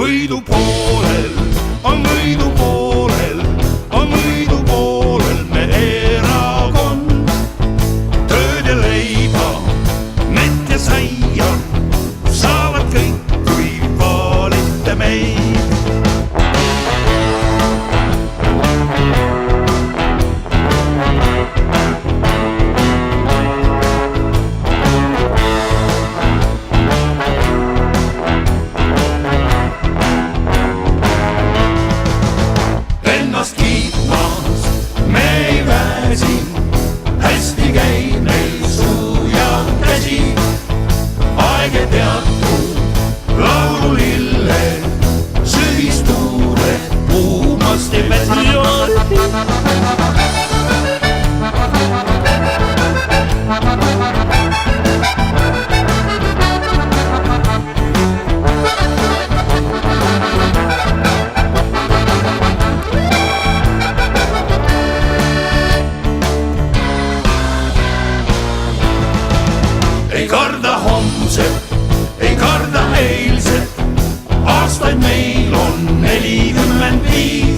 võidu poolel, on võidu poolel, on võidu poolel me erakond. Tööd ja leiba, mett ja saia saavad kõik, kui valite meid. Hästi käib meil suu ja käsi, aeg ei peatu, laululille sügistuure puumast ei väsi. Ei karda homset, ei karda eilset, aastaid meil on 45.